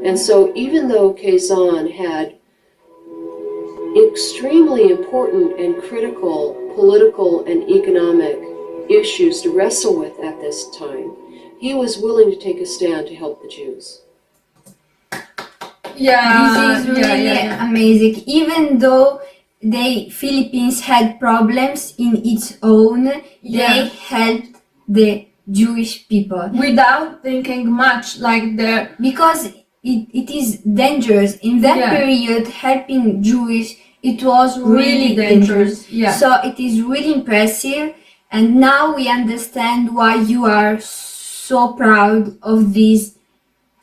And so even though Quezon had extremely important and critical political and economic issues to wrestle with at this time, he was willing to take a stand to help the Jews. Yeah, this is really amazing. Even though the Philippines had problems in its own, they helped the Jewish people without thinking much, like the because it is dangerous. In that period, helping Jewish, it was really dangerous. So it is really impressive, and now we understand why you are so proud of this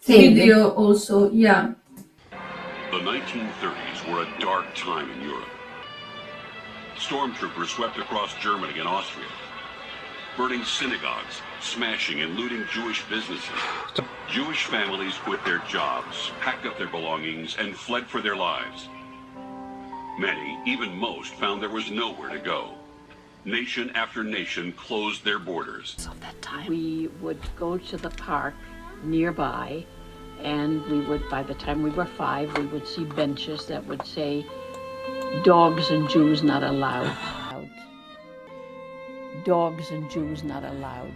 thing. video also. The 1930s were a dark time in Europe. Stormtroopers swept across Germany and Austria, burning synagogues, smashing and looting Jewish businesses. Jewish families quit their jobs, packed up their belongings, and fled for their lives. Many, even most, found there was nowhere to go. Nation after nation closed their borders. At that time, we would go to the park nearby, and we would, by the time we were 5, we would see benches that would say, "Dogs and Jews not allowed." Dogs and Jews not allowed.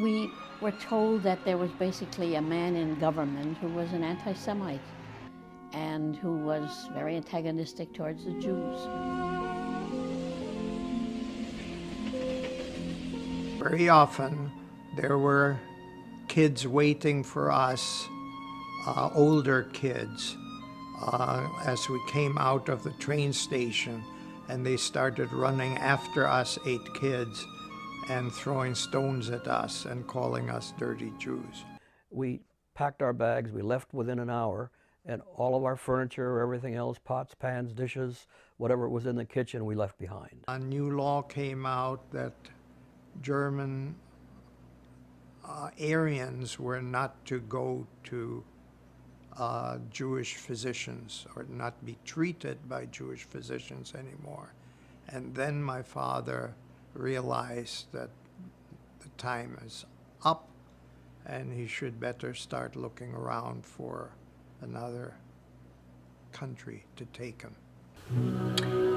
We were told that there was basically a man in government who was an anti-Semite and who was very antagonistic towards the Jews. Very often there were kids waiting for us, older kids, as we came out of the train station, and they started running after us 8 kids and throwing stones at us and calling us dirty Jews. We packed our bags, we left within an hour, and all of our furniture, everything else, pots, pans, dishes, whatever was in the kitchen, we left behind. A new law came out that German Aryans were not to go to Jewish physicians or not be treated by Jewish physicians anymore. And then my father realized that the time is up and he should better start looking around for another country to take him.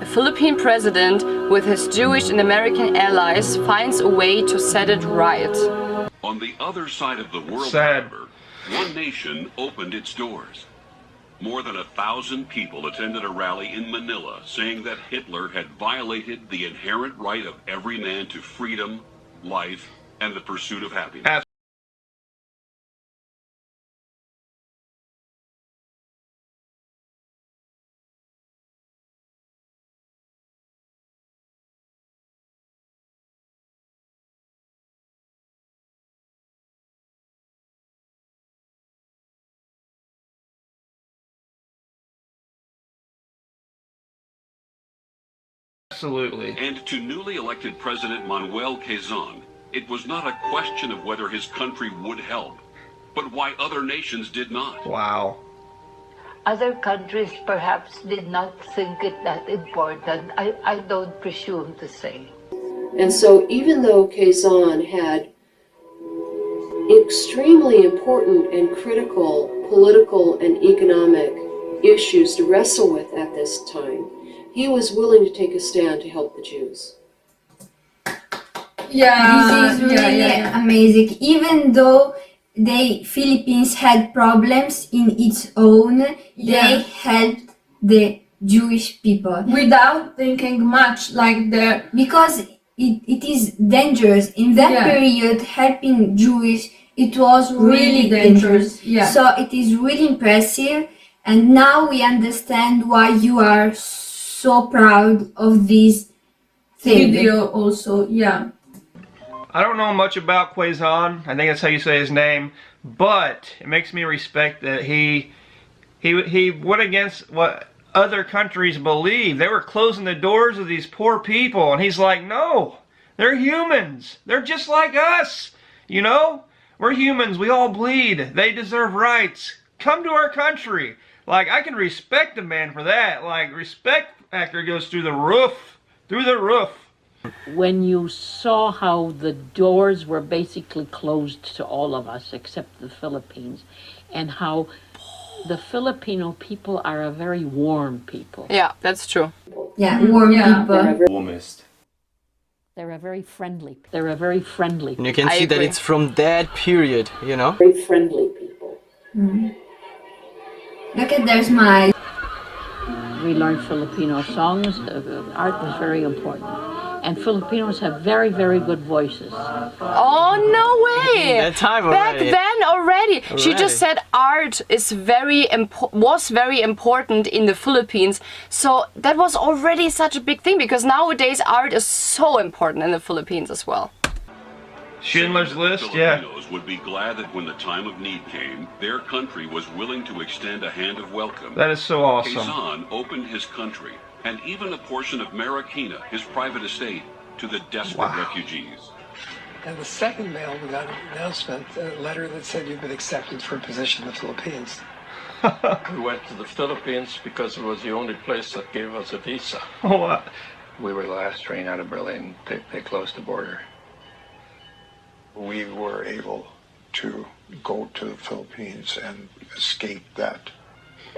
A Philippine president with his Jewish and American allies finds a way to set it right. On the other side of the world, however, one nation opened its doors. More than 1,000 people attended a rally in Manila saying that Hitler had violated the inherent right of every man to freedom, life, and the pursuit of happiness. Absolutely. And to newly elected President Manuel Quezon, it was not a question of whether his country would help, but why other nations did not. Wow. Other countries perhaps did not think it that important. I don't presume to say. And so even though Quezon had extremely important and critical political and economic issues to wrestle with at this time, he was willing to take a stand to help the Jews. This is really amazing. Even though the Philippines had problems in its own, they helped the Jewish people without thinking much, like the because it is dangerous. In that period, helping Jewish, it was really dangerous. So it is really impressive, and now we understand why you are so proud of this thing. video also. I don't know much about Quezon. I think that's how you say his name, but it makes me respect that he went against what other countries believe. They were closing the doors of these poor people, and he's like, no, they're humans. They're just like us. You know, we're humans. We all bleed. They deserve rights. Come to our country. Like, I can respect the man for that. Like, respect factor goes through the roof. Through the roof. When you saw how the doors were basically closed to all of us except the Philippines, and how the Filipino people are a very warm people. Yeah, that's true. Yeah, warm people. Warmest. They're a very friendly. They're a very friendly. And you can see that agree. it's from that period, you know? Very friendly people. Look at there's my. We learned Filipino songs. Art was very important. And Filipinos have very, very good voices. Oh, no way! That time Back already. then already. She just said art is was very important in the Philippines. So that was already such a big thing, because nowadays art is so important in the Philippines as well. Schindler's List, yeah. Filipinos would be glad that when the time of need came, their country was willing to extend a hand of welcome. That is so awesome. Quezon opened his country, and even a portion of Marikina, his private estate, to the desperate refugees. And the second mail, we got an announcement, a letter that said you've been accepted for a position in the Philippines. We went to the Philippines because it was the only place that gave us a visa. Oh, wow. We were the last train out of Berlin. They closed the border. We were able to go to the Philippines and escape that.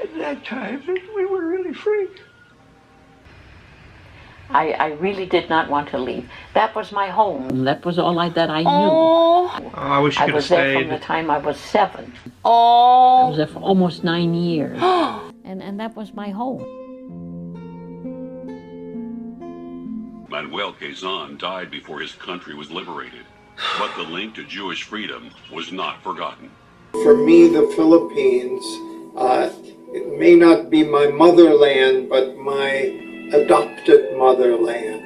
At that time, we were really free. I really did not want to leave. That was my home. That was all that I knew. Oh. I wish you I could have was there stayed. from the time I was 7. I Oh. was there for almost 9 years. and that was my home. Manuel Quezon died before his country was liberated, but the link to Jewish freedom was not forgotten. For me, the Philippines, it may not be my motherland, but my adopted motherland.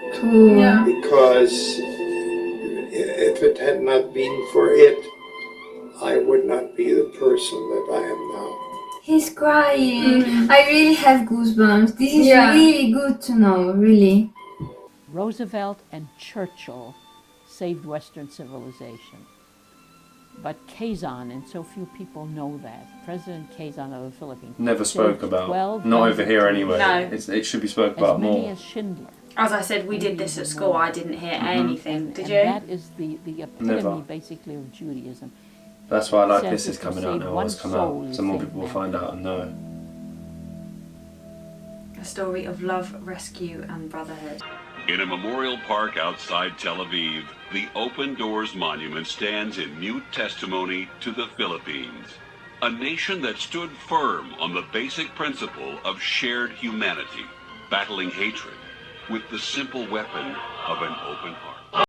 Yeah. Because if it had not been for it, I would not be the person that I am now. He's crying. I really have goosebumps. This is really good to know, really. Roosevelt and Churchill saved Western civilization. But Quezon, and so few people know that, President Quezon of the Philippines Never spoke about. 12 Not over here anyway. No. It should be spoke as about many more. as Schindler. As I said, we did this at school. I didn't hear anything. Did And you? that is the epitome, Never. basically, of Judaism. That's why I like Says this is if you coming out save now. one It's come soul, out, you so more save people will many. find out and know. A story of love, rescue, and brotherhood. In a memorial park outside Tel Aviv, the Open Doors Monument stands in mute testimony to the Philippines, a nation that stood firm on the basic principle of shared humanity, battling hatred with the simple weapon of an open heart.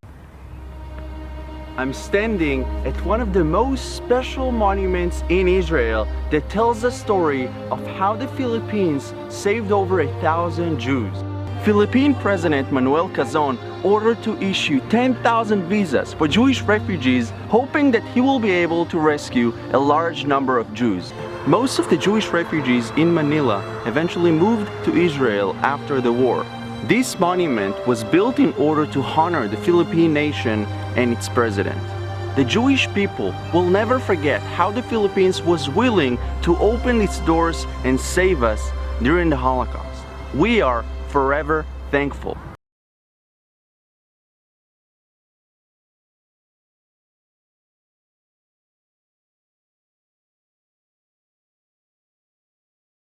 I'm standing at one of the most special monuments in Israel that tells the story of how the Philippines saved over 1,000 Jews. Philippine President Manuel Quezon ordered to issue 10,000 visas for Jewish refugees, hoping that he will be able to rescue a large number of Jews. Most of the Jewish refugees in Manila eventually moved to Israel after the war. This monument was built in order to honor the Philippine nation and its president. The Jewish people will never forget how the Philippines was willing to open its doors and save us during the Holocaust. We are forever thankful.